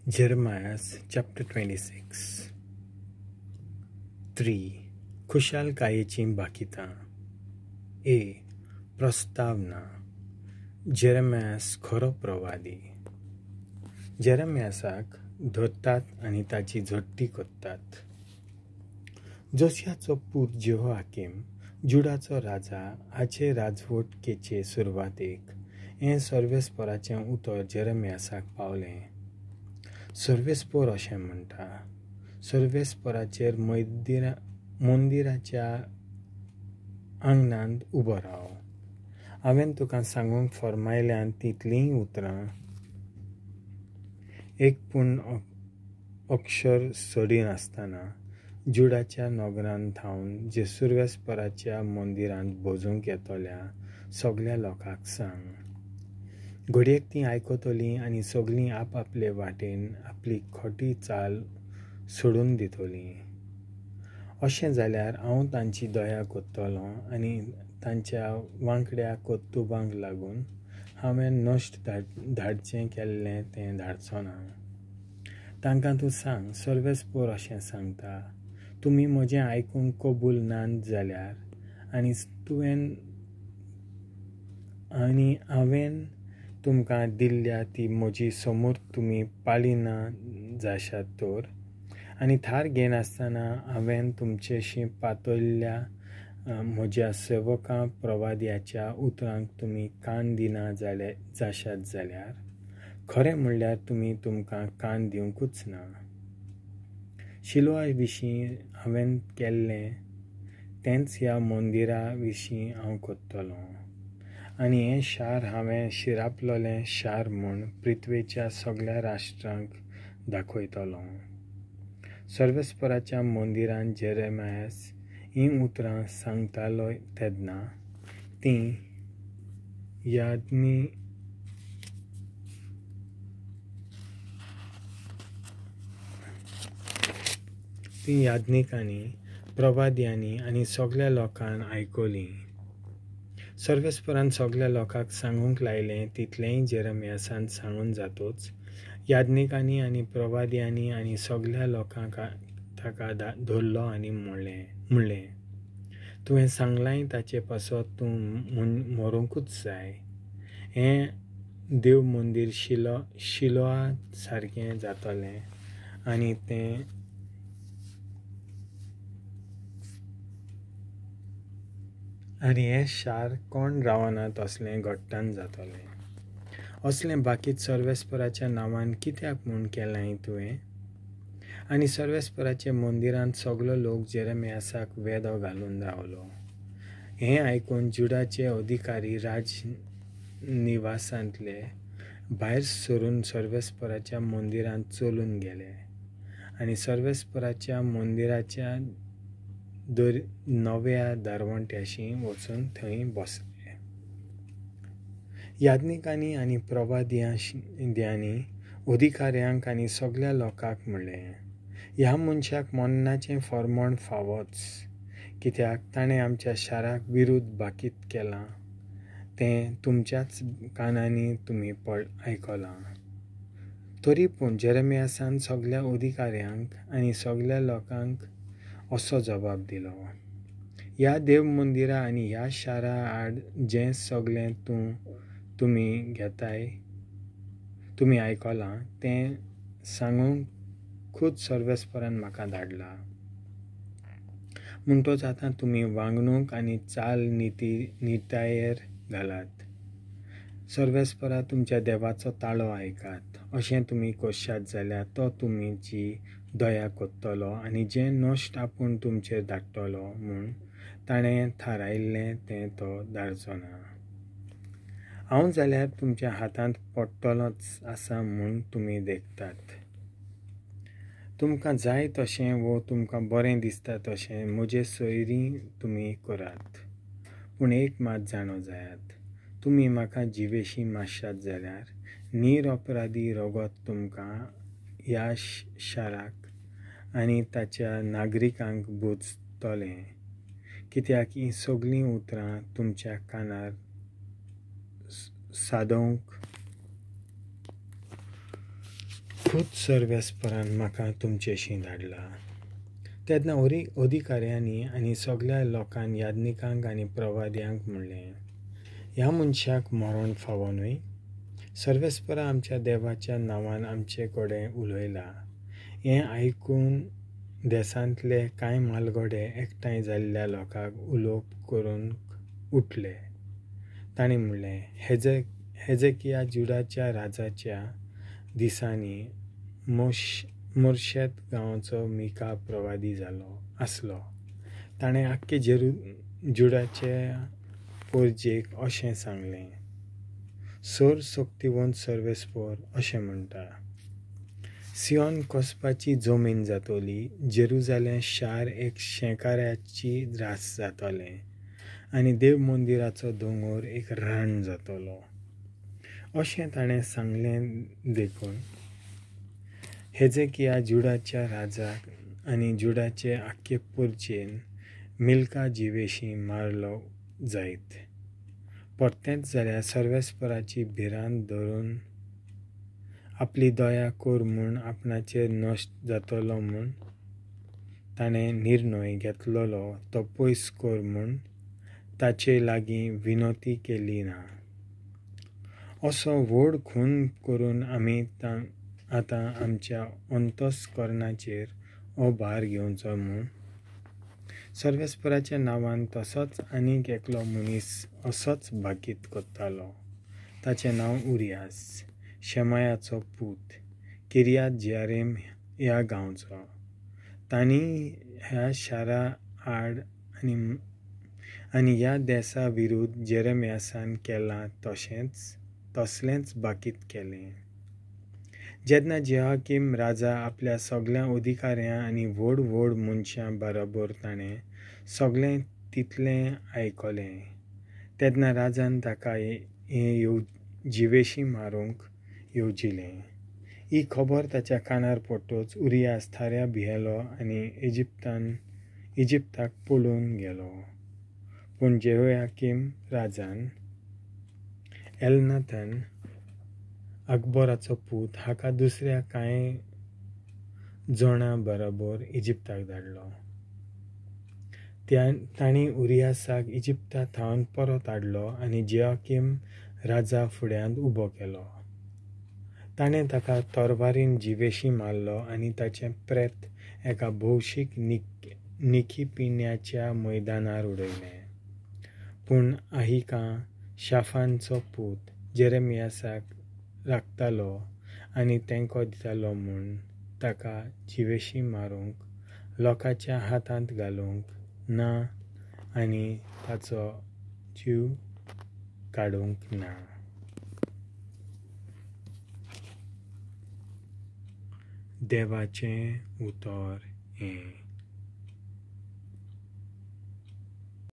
Jeremiah chapter 26. 3. खुशालकायेची बाकितां. A. प्रस्तावना. जेरेमियास खरो प्रवादी. जेरेमियासाक धरतात आनी ताची झडटी कोत्तात. जोसियाचो पूत जेहोयाकीम, जुडाचो राजा, हाचे राजवटकेचे सुरवातेक हें सर्वेस्पराचें उतर जेरेमियासाक पावलें. सर्वेस्पर अशें म्हणटा, सर्वेस्पराचेर मंदिराच्या आंगणांत उबो राव. हांवें तुका सांगूंक फरमायल्यान तितलींय उतरां एक पूण अक्षर सोडिनासतना जुडाच्या नगरांत धांवन जे सर्वेस्पराच्या मंदिरांत भोजूंक येतल्या सगळ्या लोकांक सांग. घडयेक तीं आयकतलीं आनी सगळीं आपआपले वाटेन आपली खोटी चाल सोडून दितलीं. अशें जाल्यार हांव तांची दया कोत्तलों आनी तांच्या वांकड्या कोत्तुबांक लागून हांवें नश्ट धाडचें केल्लें तें धाडचो ना. तांकां तूं सांग, सर्वेस्पर अशें सांगता, तुमी म्हजें आयकूंक कबूल नात जाल्यार आनी हांवें तुमकां दिल्ल्या ती म्हजी समूर्त तुमी पाळिना जाशात तर, आनी थार घेनासतना हांवें तुमचेशी पातळिल्ल्या म्हज्या सेवकां प्रवाद्याच्या उतरांक तुमी कान दिना जाशात जाल्यार खरें म्हणल्यार तुमकां कान दिवंकूच ना. शिलोआ विशीं हांवें केल्लें तेंच ह्या मंदिरा विशीं हांव कोत्तलों, आनी हें शार हांवें शिरापलोलें शार म्हूण पृथ्वेच्या सगळ्या राष्ट्रांक दाखयतलों. सर्वेस्पराच्या मंदिरांत जेरेमियास हीं उतरां सांगतालो तेन्ना तीं याजकांनी, प्रवाद्यांनी आनी सगळ्या लोकांन आयकलीं. सर्वेस्परान सगळ्या लोकांक सांगूंक लायलें तितलेंय जेरेमियासान सांगून जातूच याजकांनी आनी प्रवाद्यांनी आनी सगळ्या लोकांक ताका धरलो आनी म्हणलें, तुवें सांगलां ताचे पासत तूं मरूंकूच जाय. हें देव मंदीर शिलोआ सारकें जातलें आनी हें शार कोण रावना तसलें घट्टान जातलें. असलें बाकीत सर्वेस्पराच्या नांवान कित्याक म्हूण केलां तुवें? आनी सर्वेस्पराचे मंदिरांत सगळो लोक जेरेमियासाक वेदो घालून रावलो. हें आयकून जुडाचे अधिकारी राजनिवासांतले भायर सरून सर्वेस्पराच्या मंदिरांत चलून गेले आनी सर्वेस्पराच्या मंदिराच्या नव्या दारवंट्याशी वचून थंय बसले. याजकांनी आनी प्रवाद्यांनी अधिकाऱ्यांक आनी सगळ्या लोकांक म्हणलें, ह्या मनशाक मरणाचें फर्मण फावोच, कित्याक ताणें आमच्या शाराक विरुद्ध बाकीत केलां तें तुमच्याच कानांनी तुमी आयकलां. तरी पूण जेरेमियासान सगळ्या अधिकाऱ्यांक आनी सगळ्या लोकांक असो जबाब दिलो, ह्या देव मंदिरा आनी ह्या शारा आड जें सगळें तुमी आयकलां तें सांगूंक खूद सर्वेस्परान म्हाका धाडलां. म्हणटच आतां तुमी वागणूक आनी चाल नितायेर घालात. सर्वेस्परा तुमच्या देवाचो ताळो आयकात. अशें तुमी कोश्शात जाल्यार तो तुमची दया कोत्तलो आनी जें नश्ट आपूण तुमचेर धाडटलो म्हूण ताणें थारायिल्लें तें तो धाडचो ना. हांव जाल्यार तुमच्या हातांत पडटलोच आसा म्हूण तुमी देखतात. तुमकां जाय तशें वो तुमकां बरें दिसता तशें म्हजे सोयरीं तुमी करात. पूण एक मात जाणो जायात, तुमी म्हाका जिवेशी मारशात जाल्यार निरअपराधी रगत तुमकां ह्या शाराक आनी ताच्या नागरिकांक भोगतलें, कित्याक हीं सगळीं उतरां तुमच्या कानार सादोवंक खुद सर्वेस्परान म्हाका तुमचेशी धाडला. तेन्ना अधिकाऱ्यांनी आनी सगळ्या लोकांक याज्ञिकांक आनी प्रवाद्यांक म्हणलें, ह्या मनशाक मरण फावो न्हय. सर्वेस्परा आमच्या देवाच्या नांवान आमचे कडेन उलयला. हें आयकून देसांतले कांय मालगडे एकठांय जाल्ल्या लोकांक उलोवप करून उठले. तांणी म्हणलें, हेजेकिया जुडाच्या राजाच्या दिसांनी मोर्शेत गांवाचो मिका प्रवादी आसलो. ताणें आख्खे जुडाच्या पोरजेक अशें सांगलें, सोर शक्तिवंत सर्वेस्पर अशें म्हणटा, सियोन कसपाची जमीन जातली, जेरुजालेम शार एक शेकाऱ्याची रास जातलें आनी देव मंदिराचो दोंगर एक रान जातलो. अशें ताणें सांगलें देखून हेजेकिया जुडाच्या राजाक आनी जुडाचे आख्खे पोरचेन मिल्का जिवेशी मारलो जायत. परतेंच जाल्यार सर्वेस्पराची भिरांत धरून आपली दया कोर म्हूण आपणाचेर नश्ट जातलो म्हूण ताणें निर्णय घेतलोलो तो पयस कोर म्हूण ताचे लागीं विनोती केली ना. असो व्हड खून करून आमी आतां आमच्या अंतस्करणाचेर हो भार घेवचो म्हूण सर्वेस्पराच्या नांवान तसोच आनीक एकलो मनीस असोच भाकीत करतालो. ताचें नांव उरियास, शेमायाचो पूत, किर्यात जेआरीम ह्या गांवचो. तांणी ह्या शारा आड आनी ह्या देसा विरुद्ध जेरेमियासान केलां तसलेंच भाकीत केलें. जेन्ना जेहोयाकीम राजा आपल्या सगळ्या अधिकाऱ्यां आनी व्हड व्हड मनशां बरोबर ताणें सगळें तितलें आयकलें, तेन्ना राजान ताका हे जिवेशी मारूंक येवजिलें. ही खबर ताच्या कानार पडटूच उरियास थाऱ्या भियेलो आनी इजिप्ताक पळून गेलो. पूण जेहोयाकीम राजान एलनाथन, अकबराचो पूत, हाका दुसऱ्या कांय जाणां बरोबर इजिप्ताक धाडलो. तांणी उरियासाक इजिप्ता थावन परत हाडलो आनी जेहोयाकीम राजा फुड्यांत उबो केलो. ताणें ताका तोरवारीन जिवेशी मारलो आनी ताचें प्रेत एका भौशीक निखिपिण्याच्या मैदानार उडयलें. पूण आहिकां, शाफानाचो पूत, जेरेमियासाक राखतालो आनी तेंको दितालो म्हूण ताका जिवेशी मारूंक, लोकांच्या हातांत घालूंक ना आनी ताचो जीव काडूंक ना. देवाचें उतर हें.